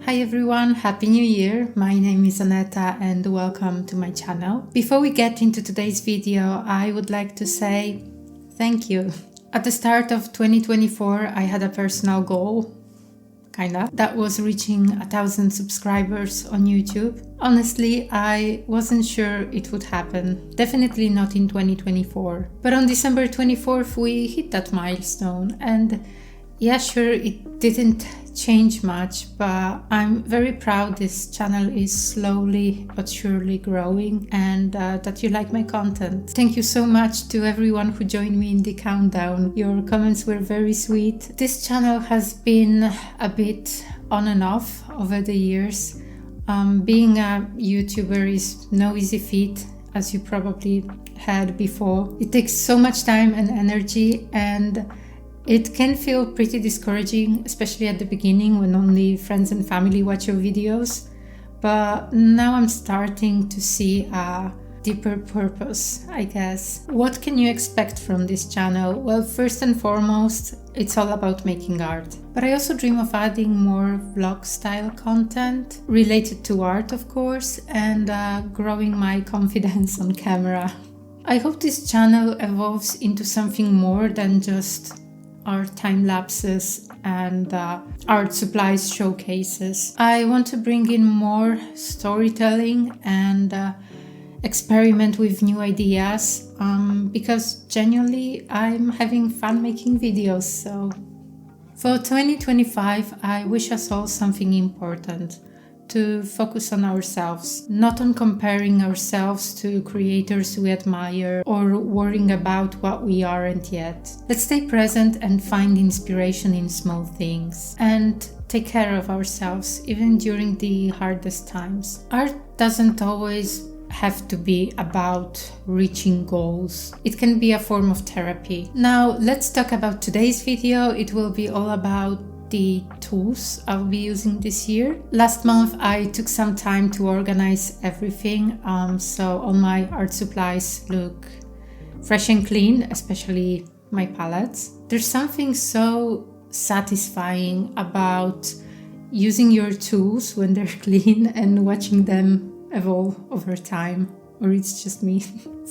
Hi everyone, Happy New Year! My name is Aneta and welcome to my channel. Before we get into today's video, I would like to say thank you. At the start of 2024, I had a personal goal, that was reaching 1,000 subscribers on YouTube. Honestly, I wasn't sure it would happen. Definitely not in 2024. But on December 24th, we hit that milestone. And yeah, sure, it didn't change much, but I'm very proud this channel is slowly but surely growing and that you like my content. Thank you so much to everyone who joined me in the countdown. Your comments were very sweet. This channel has been a bit on and off over the years. Being a YouTuber is no easy feat, as you probably heard before. It takes so much time and energy, and it can feel pretty discouraging, especially at the beginning when only friends and family watch your videos. But now I'm starting to see a deeper purpose, I guess. What can you expect from this channel? Well, first and foremost, it's all about making art. But I also dream of adding more vlog-style content related to art, of course, and growing my confidence on camera. I hope this channel evolves into something more than just art time lapses and art supplies showcases. I want to bring in more storytelling and experiment with new ideas because genuinely I'm having fun making videos. So for 2025, I wish us all something important: to focus on ourselves, not on comparing ourselves to creators we admire or worrying about what we aren't yet. Let's stay present and find inspiration in small things and take care of ourselves even during the hardest times. Art doesn't always have to be about reaching goals. It can be a form of therapy. Now let's talk about today's video. It will be all about the tools I'll be using this year. Last month I took some time to organize everything, so all my art supplies look fresh and clean, especially my palettes. There's something so satisfying about using your tools when they're clean and watching them evolve over time. Or it's just me.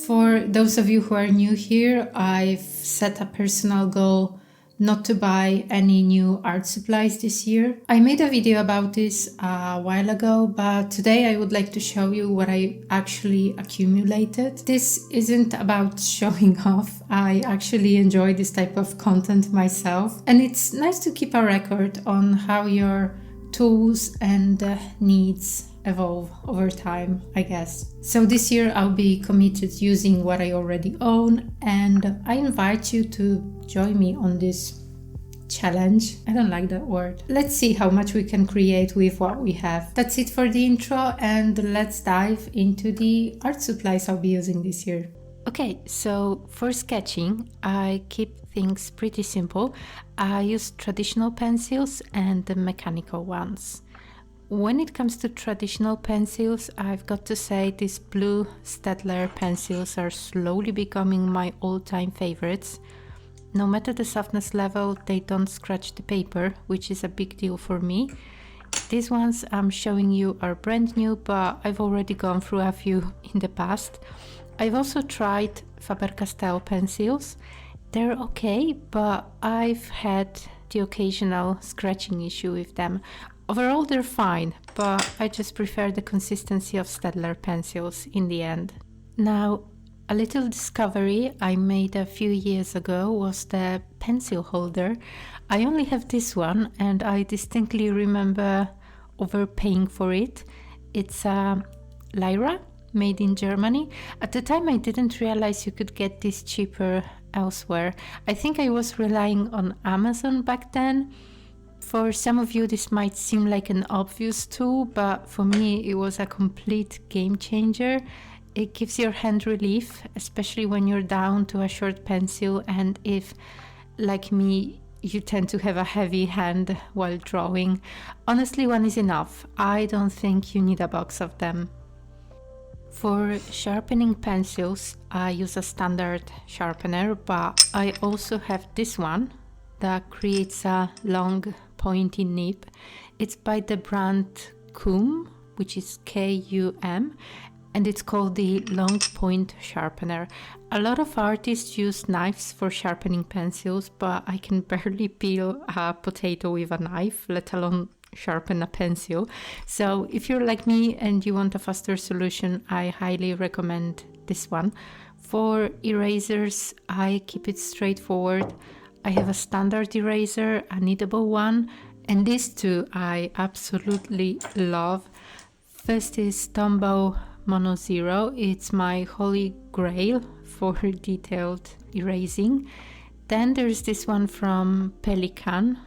For those of you who are new here, I've set a personal goal not to buy any new art supplies this year. I made a video about this a while ago, but today I would like to show you what I actually accumulated. This isn't about showing off. I actually enjoy this type of content myself, and it's nice to keep a record on how your tools and needs evolve over time, I guess. So this year I'll be committed using what I already own, and I invite you to join me on this challenge. I don't like that word. Let's see how much we can create with what we have. That's it for the intro, and let's dive into the art supplies I'll be using this year. Okay, so for sketching, I keep things pretty simple. I use traditional pencils and the mechanical ones. When it comes to traditional pencils, I've got to say these blue Staedtler pencils are slowly becoming my all-time favorites. No matter the softness level, they don't scratch the paper, which is a big deal for me. These ones I'm showing you are brand new, but I've already gone through a few in the past. I've also tried Faber-Castell pencils. They're okay, but I've had the occasional scratching issue with them. Overall, they're fine, but I just prefer the consistency of Staedtler pencils in the end. Now, a little discovery I made a few years ago was the pencil holder. I only have this one, and I distinctly remember overpaying for it. It's a Lyra, made in Germany. At the time, I didn't realize you could get this cheaper elsewhere. I think I was relying on Amazon back then. For some of you, this might seem like an obvious tool, but for me, it was a complete game changer. It gives your hand relief, especially when you're down to a short pencil, and if, like me, you tend to have a heavy hand while drawing. Honestly, one is enough. I don't think you need a box of them. For sharpening pencils, I use a standard sharpener, but I also have this one that creates a long pointy nib. It's by the brand Cum, which is K-U-M, and it's called the Long Point Sharpener. A lot of artists use knives for sharpening pencils, but I can barely peel a potato with a knife, let alone sharpen a pencil. So if you're like me and you want a faster solution, I highly recommend this one. For erasers, I keep it straightforward. I have a standard eraser, a kneadable one, and these two I absolutely love. First is Tombow Mono Zero. It's my holy grail for detailed erasing. Then there's this one from Pelican,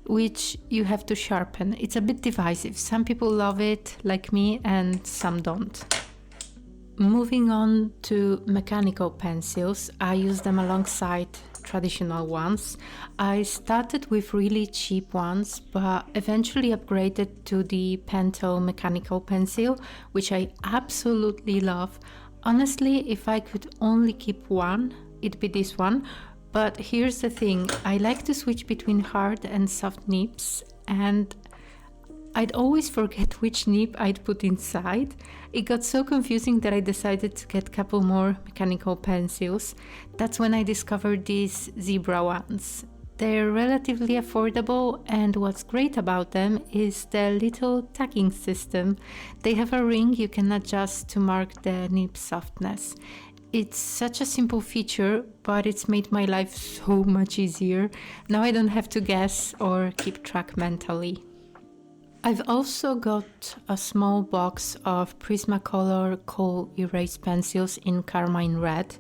which you have to sharpen. It's a bit divisive. Some people love it, like me, and some don't. Moving on to mechanical pencils, I use them alongside traditional ones. I started with really cheap ones, but eventually upgraded to the Pentel mechanical pencil, which I absolutely love. Honestly, if I could only keep one, it'd be this one. But here's the thing, I like to switch between hard and soft nibs, and I'd always forget which nib I'd put inside. It got so confusing that I decided to get a couple more mechanical pencils. That's when I discovered these zebra ones. They're relatively affordable, and what's great about them is the little tagging system. They have a ring you can adjust to mark the nib softness. It's such a simple feature, but it's made my life so much easier. Now I don't have to guess or keep track mentally. I've also got a small box of Prismacolor Kohl Erase pencils in Carmine Red.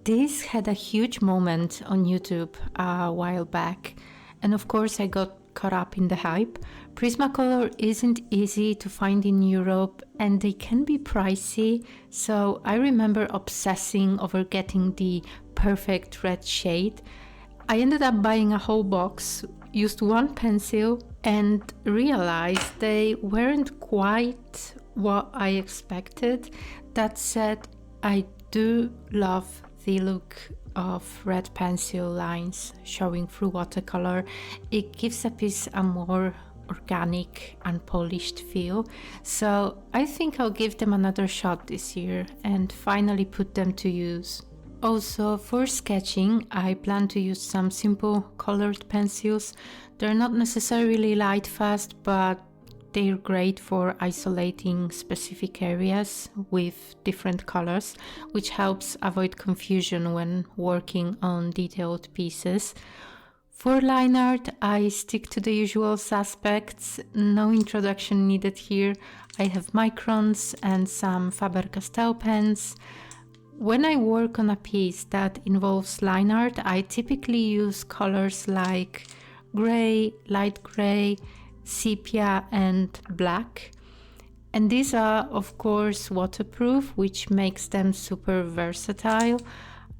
This had a huge moment on YouTube a while back, and of course I got caught up in the hype. Prismacolor isn't easy to find in Europe, and they can be pricey, so I remember obsessing over getting the perfect red shade. I ended up buying a whole box, used one pencil, and realized they weren't quite what I expected. That said, I do love the look of red pencil lines showing through watercolor. It gives a piece a more organic and polished feel. So I think I'll give them another shot this year and finally put them to use. Also, for sketching, I plan to use some simple colored pencils. They're not necessarily light fast, but they're great for isolating specific areas with different colors, which helps avoid confusion when working on detailed pieces. For line art, I stick to the usual suspects. No introduction needed here. I have microns and some Faber-Castell pens. When I work on a piece that involves line art, I typically use colors like gray, light gray, sepia, and black. And these are, of course, waterproof, which makes them super versatile.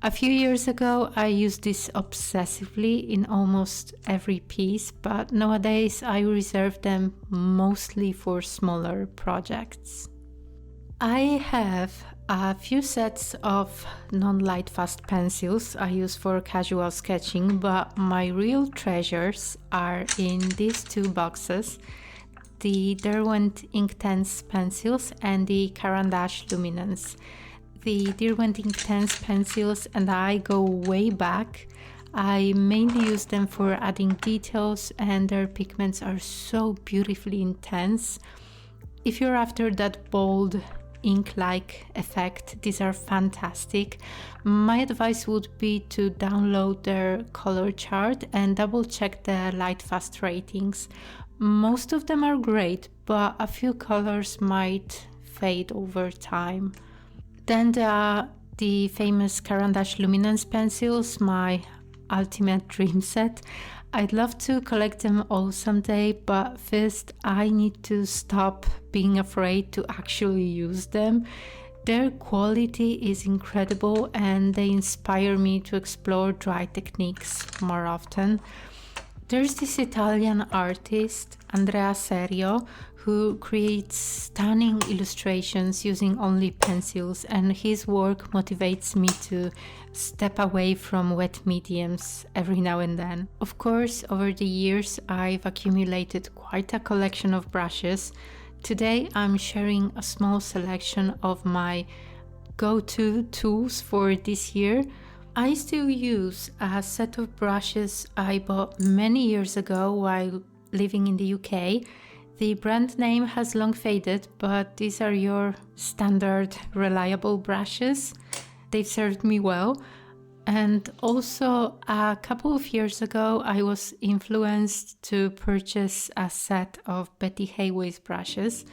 A few years ago, I used this obsessively in almost every piece, but nowadays I reserve them mostly for smaller projects. I have a few sets of non-light fast pencils I use for casual sketching, but my real treasures are in these two boxes, the Derwent Inktense pencils and the Caran Luminance. The Derwent Inktense pencils and I go way back. I mainly use them for adding details, and their pigments are so beautifully intense. If you're after that bold ink-like effect, these are fantastic. My advice would be to download their color chart and double check the light fast ratings. Most of them are great, but a few colors might fade over time. Then there are the famous Caran Luminance pencils, my ultimate dream set. I'd love to collect them all someday, but first I need to stop being afraid to actually use them. Their quality is incredible and they inspire me to explore dry techniques more often. There's this Italian artist, Andrea Serio, who creates stunning illustrations using only pencils, and his work motivates me to step away from wet mediums every now and then. Of course, over the years, I've accumulated quite a collection of brushes. Today, I'm sharing a small selection of my go-to tools for this year. I still use a set of brushes I bought many years ago while living in the UK. The brand name has long faded, but these are your standard reliable brushes. They've served me well. And also a couple of years ago, I was influenced to purchase a set of Betty Hayway's brushes.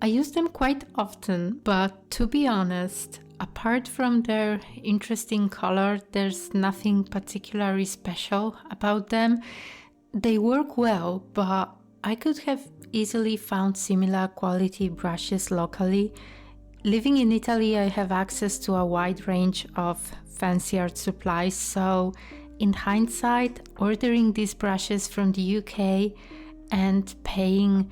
I use them quite often, but to be honest, apart from their interesting color, there's nothing particularly special about them. They work well, but I could have easily found similar quality brushes locally. Living in Italy, I have access to a wide range of fancy art supplies, so in hindsight, ordering these brushes from the UK and paying,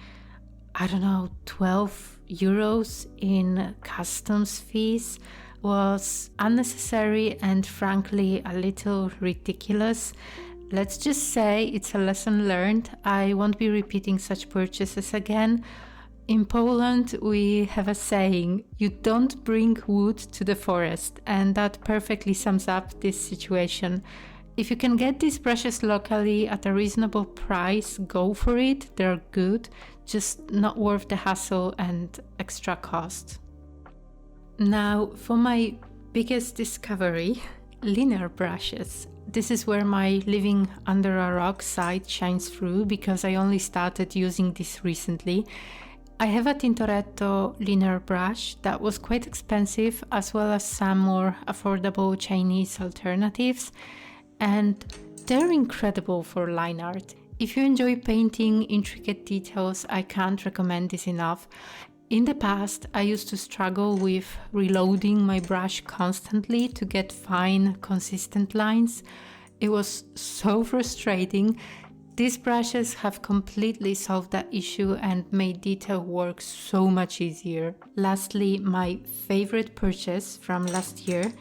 12 euros in customs fees was unnecessary and frankly a little ridiculous. Let's just say it's a lesson learned. I won't be repeating such purchases again. In Poland, we have a saying, you don't bring wood to the forest, and that perfectly sums up this situation. If you can get these brushes locally at a reasonable price, go for it. They're good, just not worth the hassle and extra cost. Now, for my biggest discovery, Lineart brushes. This is where my living under a rock side shines through because I only started using this recently. I have a Tintoretto Lineart brush that was quite expensive, as well as some more affordable Chinese alternatives, and they're incredible for line art. If you enjoy painting intricate details, I can't recommend this enough. In the past, I used to struggle with reloading my brush constantly to get fine, consistent lines. It was so frustrating. These brushes have completely solved that issue and made detail work so much easier. Lastly, my favorite purchase from last year,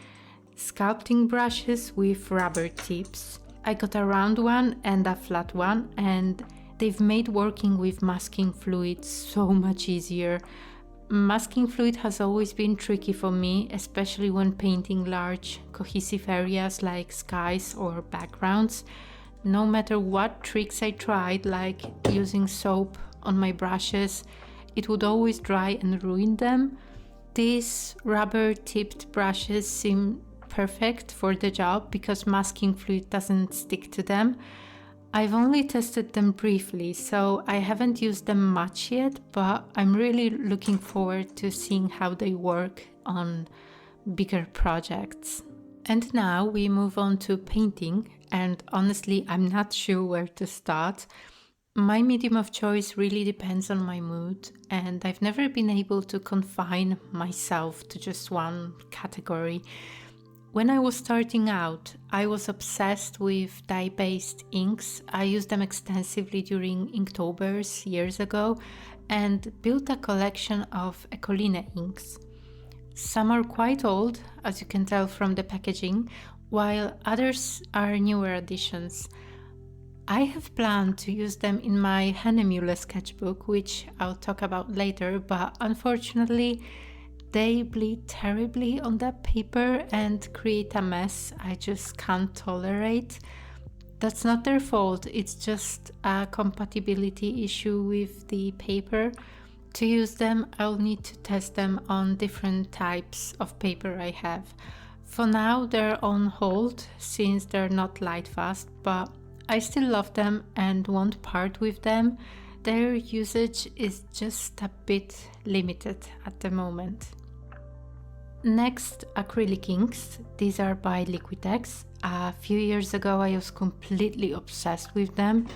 sculpting brushes with rubber tips. I got a round one and a flat one, and they've made working with masking fluid so much easier. Masking fluid has always been tricky for me, especially when painting large, cohesive areas like skies or backgrounds. No matter what tricks I tried, like using soap on my brushes, it would always dry and ruin them. These rubber-tipped brushes seem perfect for the job because masking fluid doesn't stick to them. I've only tested them briefly, so I haven't used them much yet, but I'm really looking forward to seeing how they work on bigger projects. And now we move on to painting, and honestly, I'm not sure where to start. My medium of choice really depends on my mood, and I've never been able to confine myself to just one category. When I was starting out, I was obsessed with dye-based inks. I used them extensively during Inktober's years ago and built a collection of Ecoline inks. Some are quite old, as you can tell from the packaging, while others are newer additions. I have planned to use them in my Hahnemühle sketchbook, which I'll talk about later, but unfortunately, they bleed terribly on that paper and create a mess I just can't tolerate. That's not their fault, it's just a compatibility issue with the paper. To use them, I'll need to test them on different types of paper I have. For now, they're on hold since they're not light fast, but I still love them and won't part with them. Their usage is just a bit limited at the moment. Next, acrylic inks. These are by Liquitex. A few years ago I was completely obsessed with them,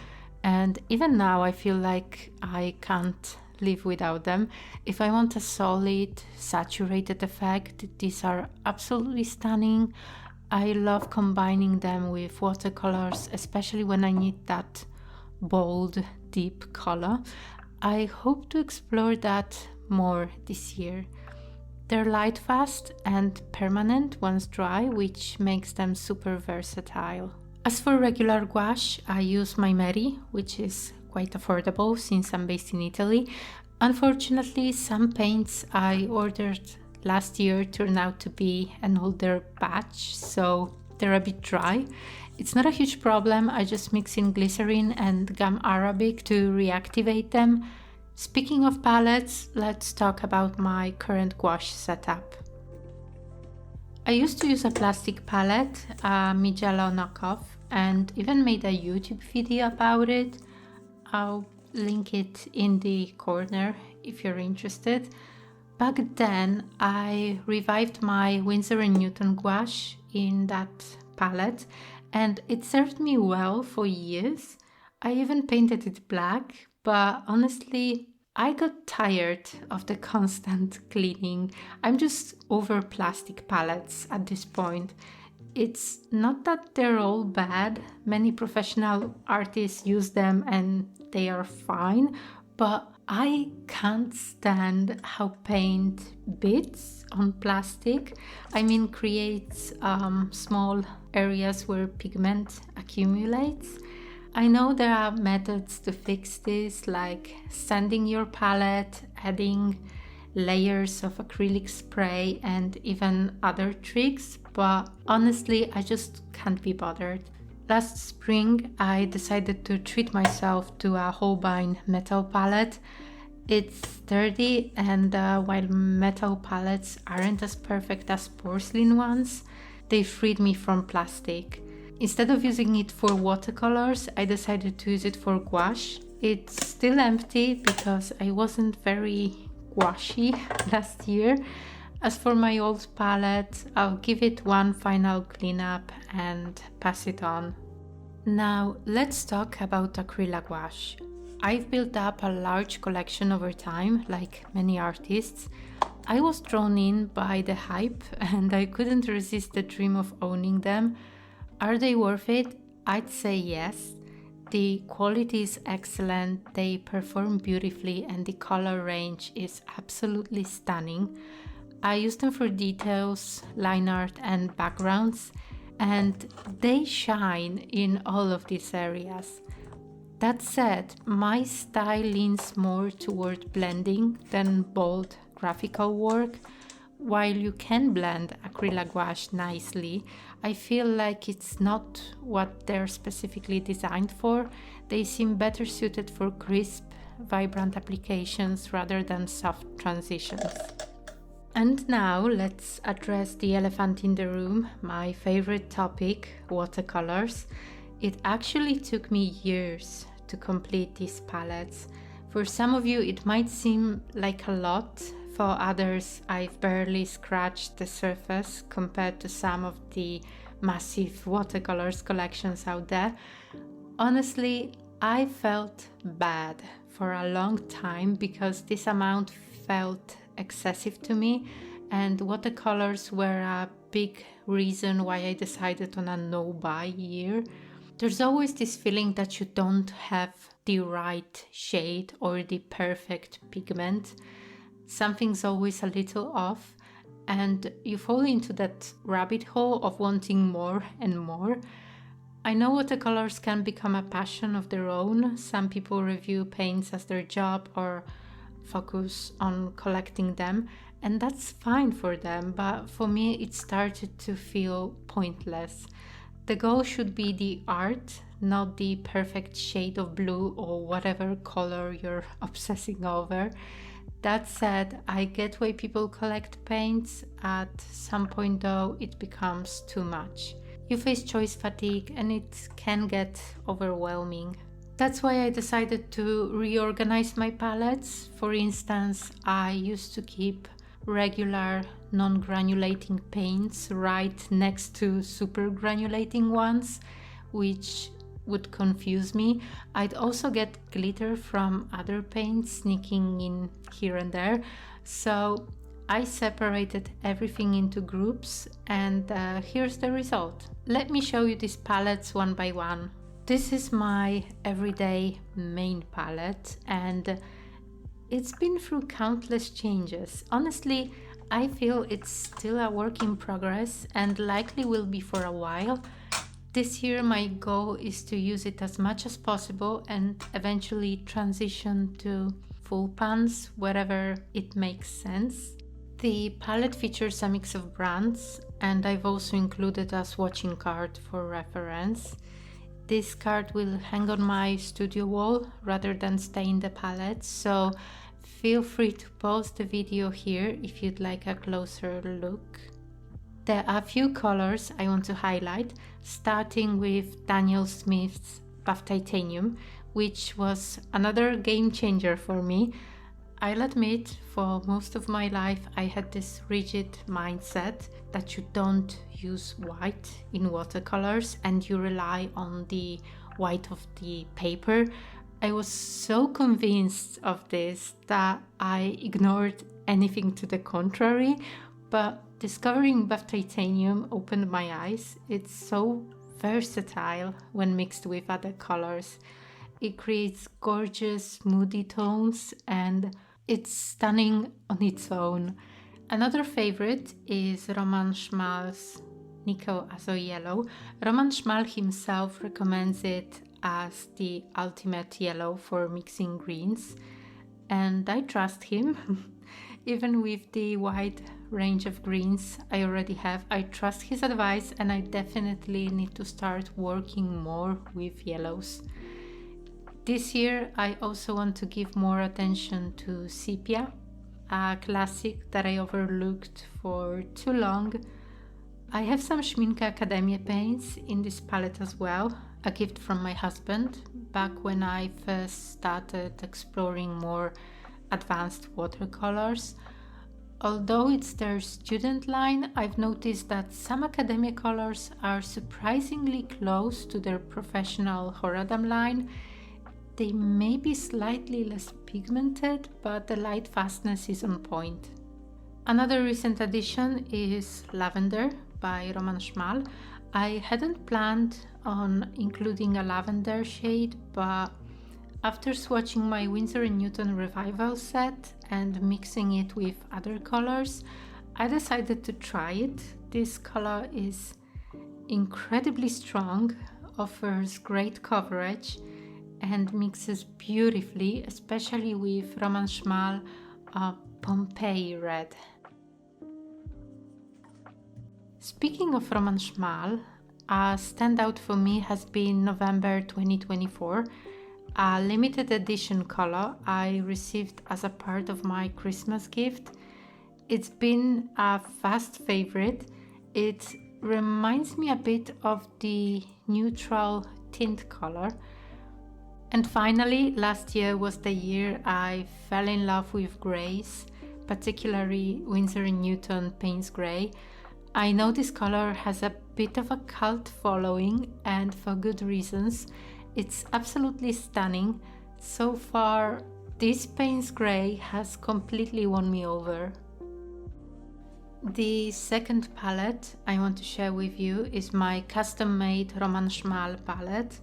and even now I feel like I can't live without them. If I want a solid, saturated effect, these are absolutely stunning. I love combining them with watercolors, especially when I need that bold, deep color. I hope to explore that more this year. They're light fast and permanent once dry, which makes them super versatile. As for regular gouache, I use Maimeri, which is quite affordable since I'm based in Italy. Unfortunately, some paints I ordered last year turned out to be an older batch, so they're a bit dry. It's not a huge problem, I just mix in glycerin and gum arabic to reactivate them. Speaking of palettes, let's talk about my current gouache setup. I used to use a plastic palette, a Mijello knockoff, and even made a YouTube video about it. I'll link it in the corner if you're interested. Back then, I revived my Winsor & Newton gouache in that palette, and it served me well for years. I even painted it black, but honestly, I got tired of the constant cleaning. I'm just over plastic palettes at this point. It's not that they're all bad. Many professional artists use them and they are fine, but I can't stand how paint bits on plastic. I mean, creates small areas where pigment accumulates. I know there are methods to fix this, like sanding your palette, adding layers of acrylic spray, and even other tricks, but honestly, I just can't be bothered. Last spring, I decided to treat myself to a Holbein metal palette. It's sturdy, and while metal palettes aren't as perfect as porcelain ones, they freed me from plastic. Instead of using it for watercolors, I decided to use it for gouache. It's still empty because I wasn't very gouachy last year. As for my old palette, I'll give it one final cleanup and pass it on. Now let's talk about Acryla Gouache. I've built up a large collection over time, like many artists. I was drawn in by the hype and I couldn't resist the dream of owning them. Are they worth it? I'd say yes. The quality is excellent, they perform beautifully, and the color range is absolutely stunning. I use them for details, line art, and backgrounds, and they shine in all of these areas. That said, my style leans more toward blending than bold graphical work. While you can blend Acryla Gouache nicely, I feel like it's not what they're specifically designed for. They seem better suited for crisp, vibrant applications rather than soft transitions. And now let's address the elephant in the room, my favorite topic, watercolors. It actually took me years to complete these palettes. For some of you, it might seem like a lot. For others, I've barely scratched the surface compared to some of the massive watercolors collections out there. Honestly, I felt bad for a long time because this amount felt excessive to me, and watercolors were a big reason why I decided on a no-buy year. There's always this feeling that you don't have the right shade or the perfect pigment. Something's always a little off, and you fall into that rabbit hole of wanting more and more. I know watercolors can become a passion of their own. Some people review paints as their job or focus on collecting them, and that's fine for them, but for me it started to feel pointless. The goal should be the art, not the perfect shade of blue or whatever color you're obsessing over. That said, I get why people collect paints. At some point though, it becomes too much. You face choice fatigue and it can get overwhelming. That's why I decided to reorganize my palettes. For instance, I used to keep regular non-granulating paints right next to super granulating ones, which would confuse me. I'd also get glitter from other paints sneaking in here and there. So I separated everything into groups, and here's the result. Let me show you these palettes one by one. This is my everyday main palette, and it's been through countless changes. Honestly, I feel it's still a work in progress and likely will be for a while. This year my goal is to use it as much as possible and eventually transition to full pans wherever it makes sense. The palette features a mix of brands, and I've also included a swatching card for reference. This card will hang on my studio wall rather than stay in the palette, so feel free to pause the video here if you'd like a closer look. There are a few colors I want to highlight, starting with Daniel Smith's Buff Titanium, which was another game changer for me. I'll admit, for most of my life I had this rigid mindset that you don't use white in watercolors and you rely on the white of the paper. I was so convinced of this that I ignored anything to the contrary, but discovering Buff Titanium opened my eyes. It's so versatile when mixed with other colors. It creates gorgeous, moody tones, and it's stunning on its own. Another favorite is Roman Szmal's Nickel Azo Yellow. Roman Szmal himself recommends it as the ultimate yellow for mixing greens, and I trust him. Even with the wide range of greens I already have, I trust his advice, and I definitely need to start working more with yellows. This year I also want to give more attention to Sepia, a classic that I overlooked for too long. I have some Schmincke Academia paints in this palette as well, a gift from my husband back when I first started exploring more advanced watercolors. Although it's their student line, I've noticed that some Academia colors are surprisingly close to their professional Horadam line. They may be slightly less pigmented, but the light fastness is on point. Another recent addition is Lavender by Roman Szmal. I hadn't planned on including a lavender shade, but after swatching my Winsor & Newton Revival set and mixing it with other colors, I decided to try it. This color is incredibly strong, offers great coverage, and mixes beautifully, especially with Roman Szmal Pompeii Red. Speaking of Roman Szmal, a standout for me has been November 2024, a limited edition color I received as a part of my Christmas gift. It's been a fast favorite. It reminds me a bit of the neutral tint color. And finally, last year was the year I fell in love with greys, particularly Winsor & Newton Payne's Grey. I know this color has a bit of a cult following, and for good reasons. It's absolutely stunning. So far, this Payne's Grey has completely won me over. The second palette I want to share with you is my custom-made Roman Szmal palette.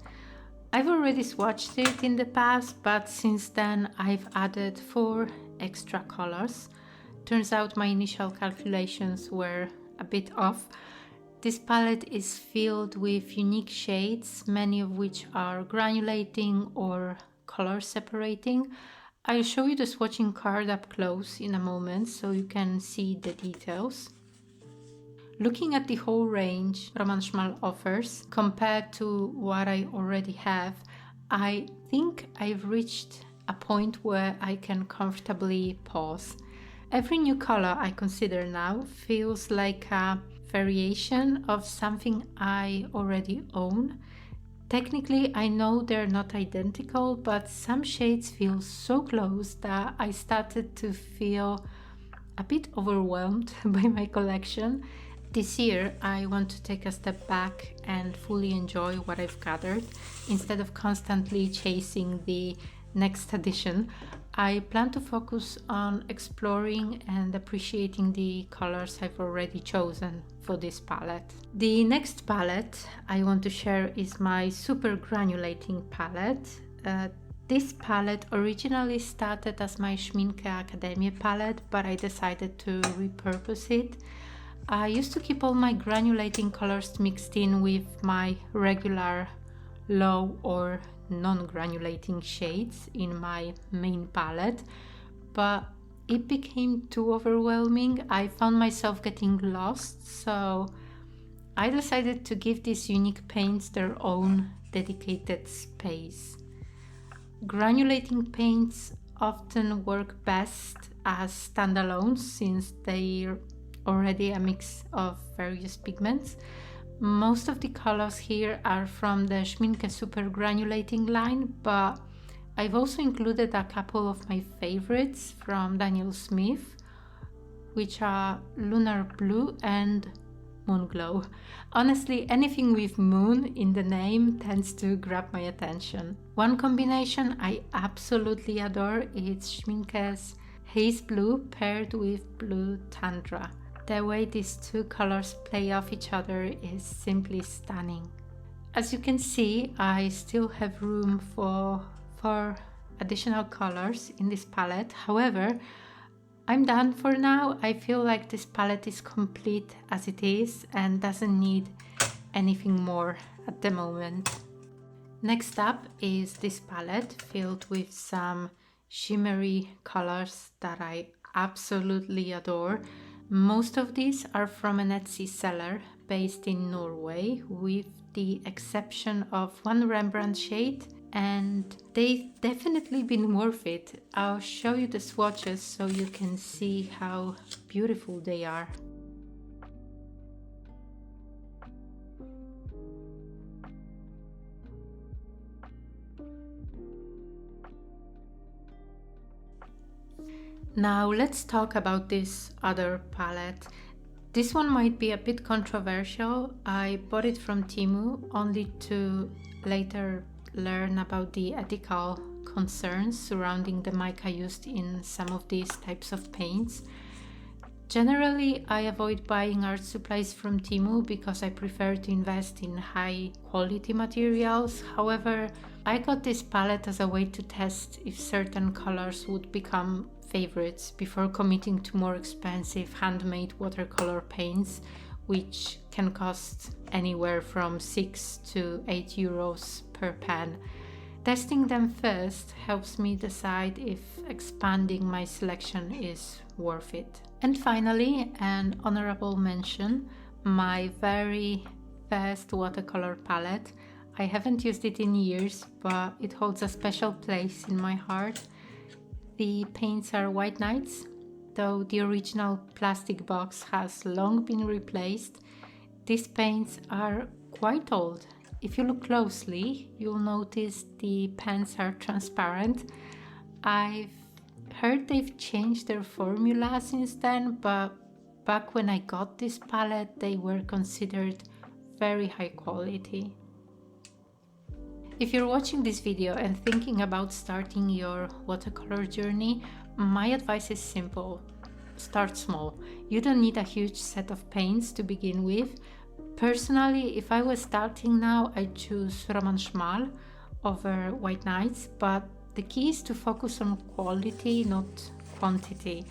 I've already swatched it in the past, but since then I've added 4 extra colors. Turns out my initial calculations were a bit off. This palette is filled with unique shades, many of which are granulating or color separating. I'll show you the swatching card up close in a moment so you can see the details. Looking at the whole range Roman Szmal offers, compared to what I already have, I think I've reached a point where I can comfortably pause. Every new color I consider now feels like a variation of something I already own. Technically, I know they're not identical, but some shades feel so close that I started to feel a bit overwhelmed by my collection. This year, I want to take a step back and fully enjoy what I've gathered, instead of constantly chasing the next edition. I plan to focus on exploring and appreciating the colors I've already chosen for this palette. The next palette I want to share is my Super Granulating palette. This palette originally started as my Schmincke Academia palette, but I decided to repurpose it. I used to keep all my granulating colors mixed in with my regular low or non-granulating shades in my main palette, but it became too overwhelming. I found myself getting lost, so I decided to give these unique paints their own dedicated space. Granulating paints often work best as standalones since they're already a mix of various pigments. Most of the colors here are from the Schmincke Super Granulating line, but I've also included a couple of my favorites from Daniel Smith, which are Lunar Blue and Moonglow. Honestly, anything with moon in the name tends to grab my attention. One combination I absolutely adore is Schmincke's Haze Blue paired with Blue Tundra. The way these two colors play off each other is simply stunning. As you can see, I still have room for 4 additional colors in this palette. However, I'm done for now. I feel like this palette is complete as it is and doesn't need anything more at the moment. Next up is this palette filled with some shimmery colors that I absolutely adore. Most of these are from an Etsy seller based in Norway, with the exception of one Rembrandt shade, and they've definitely been worth it. I'll show you the swatches so you can see how beautiful they are. Now let's talk about this other palette. This one might be a bit controversial. I bought it from Temu only to later learn about the ethical concerns surrounding the mica used in some of these types of paints. Generally, I avoid buying art supplies from Temu because I prefer to invest in high quality materials. However, I got this palette as a way to test if certain colors would become favorites before committing to more expensive handmade watercolor paints, which can cost anywhere from 6 to 8 euros per pan. Testing them first helps me decide if expanding my selection is worth it. And finally, an honorable mention, my very first watercolor palette. I haven't used it in years, but it holds a special place in my heart. The paints are White Nights, though the original plastic box has long been replaced. These paints are quite old. If you look closely, you'll notice the pens are transparent. I've heard they've changed their formula since then, but back when I got this palette, they were considered very high quality. If you're watching this video and thinking about starting your watercolor journey, my advice is simple. Start small. You don't need a huge set of paints to begin with. Personally, if I was starting now, I'd choose Roman Szmal over White Nights, but the key is to focus on quality, not quantity.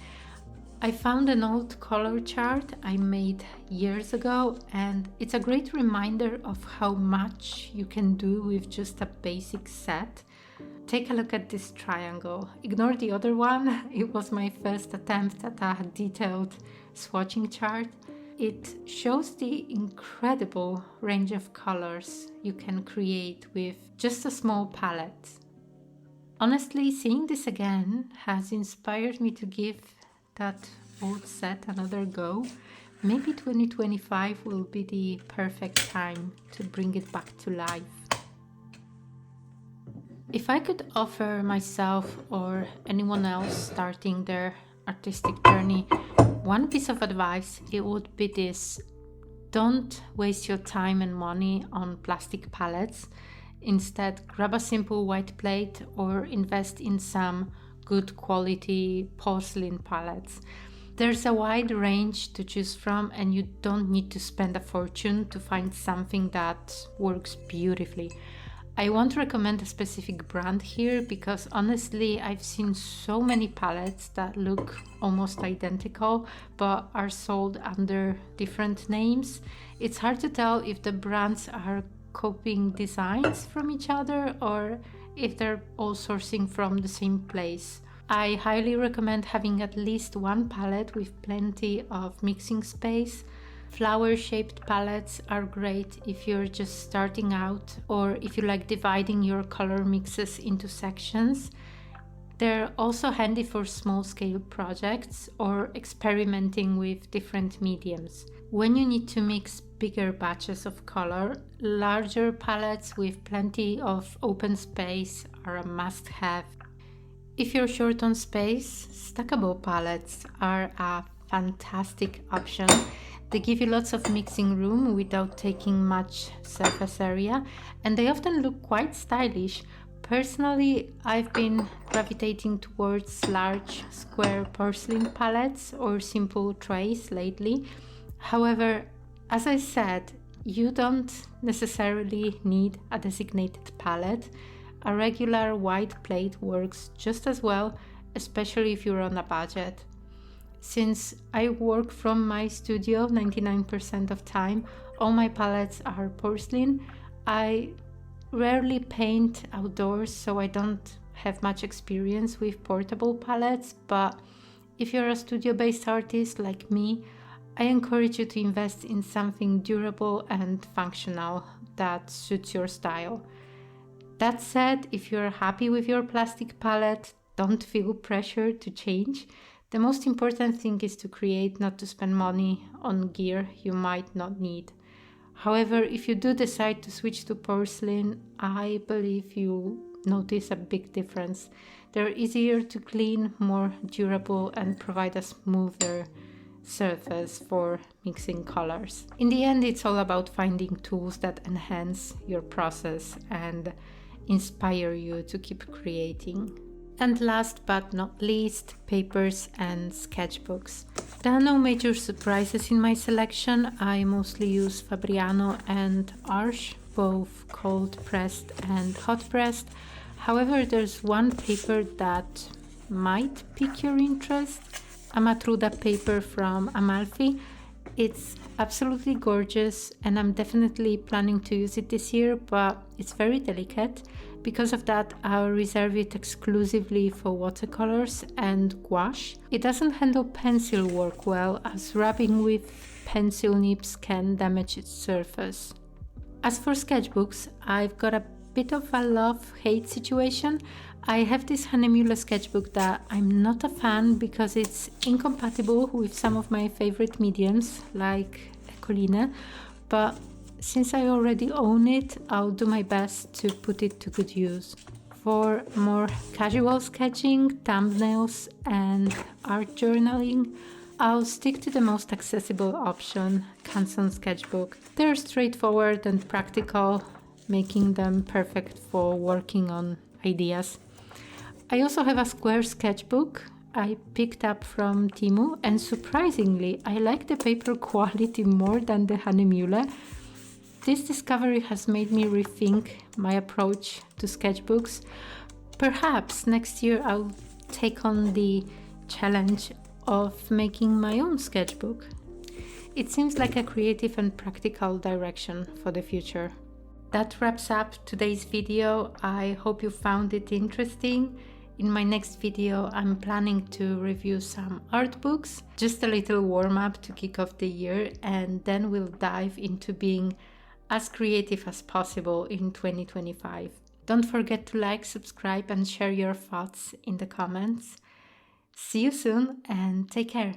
I found an old color chart I made years ago, and it's a great reminder of how much you can do with just a basic set. Take a look at this triangle. Ignore the other one. It was my first attempt at a detailed swatching chart. It shows the incredible range of colors you can create with just a small palette. Honestly, seeing this again has inspired me to give that old set another go. Maybe 2025 will be the perfect time to bring it back to life. If I could offer myself or anyone else starting their artistic journey one piece of advice, it would be this: don't waste your time and money on plastic palettes. Instead, grab a simple white plate or invest in some good quality porcelain palettes. There's a wide range to choose from, and you don't need to spend a fortune to find something that works beautifully. I won't recommend a specific brand here because honestly I've seen so many palettes that look almost identical but are sold under different names. It's hard to tell if the brands are copying designs from each other or if they're all sourcing from the same place. I highly recommend having at least one palette with plenty of mixing space. Flower-shaped palettes are great if you're just starting out or if you like dividing your color mixes into sections. They're also handy for small-scale projects or experimenting with different mediums. When you need to mix bigger batches of color, larger palettes with plenty of open space are a must-have. If you're short on space, stackable palettes are a fantastic option. They give you lots of mixing room without taking much surface area, and they often look quite stylish. Personally, I've been gravitating towards large square porcelain palettes or simple trays lately. However, as I said, you don't necessarily need a designated palette. A regular white plate works just as well, especially if you're on a budget. Since I work from my studio 99% of time, all my palettes are porcelain. I rarely paint outdoors, so I don't have much experience with portable palettes, but if you're a studio-based artist like me, I encourage you to invest in something durable and functional that suits your style. That said, if you're happy with your plastic palette, don't feel pressured to change. The most important thing is to create, not to spend money on gear you might not need. However, if you do decide to switch to porcelain, I believe you'll notice a big difference. They're easier to clean, more durable, and provide a smoother surface for mixing colors. In the end, it's all about finding tools that enhance your process and inspire you to keep creating. And last but not least, papers and sketchbooks. There are no major surprises in my selection. I mostly use Fabriano and Arches, both cold pressed and hot pressed. However, there's one paper that might pique your interest. A Matruda paper from Amalfi. It's absolutely gorgeous and I'm definitely planning to use it this year, but it's very delicate. Because of that, I'll reserve it exclusively for watercolors and gouache. It doesn't handle pencil work well, as rubbing with pencil nibs can damage its surface. As for sketchbooks, I've got a bit of a love-hate situation. I have this Hahnemühle sketchbook that I'm not a fan because it's incompatible with some of my favorite mediums like Ecoline, but since I already own it, I'll do my best to put it to good use. For more casual sketching, thumbnails, and art journaling, I'll stick to the most accessible option, Canson sketchbook. They're straightforward and practical, making them perfect for working on ideas. I also have a square sketchbook I picked up from Temu, and surprisingly, I like the paper quality more than the Hahnemühle. This discovery has made me rethink my approach to sketchbooks. Perhaps next year I'll take on the challenge of making my own sketchbook. It seems like a creative and practical direction for the future. That wraps up today's video. I hope you found it interesting. In my next video, I'm planning to review some art books, just a little warm-up to kick off the year, and then we'll dive into being as creative as possible in 2025. Don't forget to like, subscribe, and share your thoughts in the comments. See you soon and take care.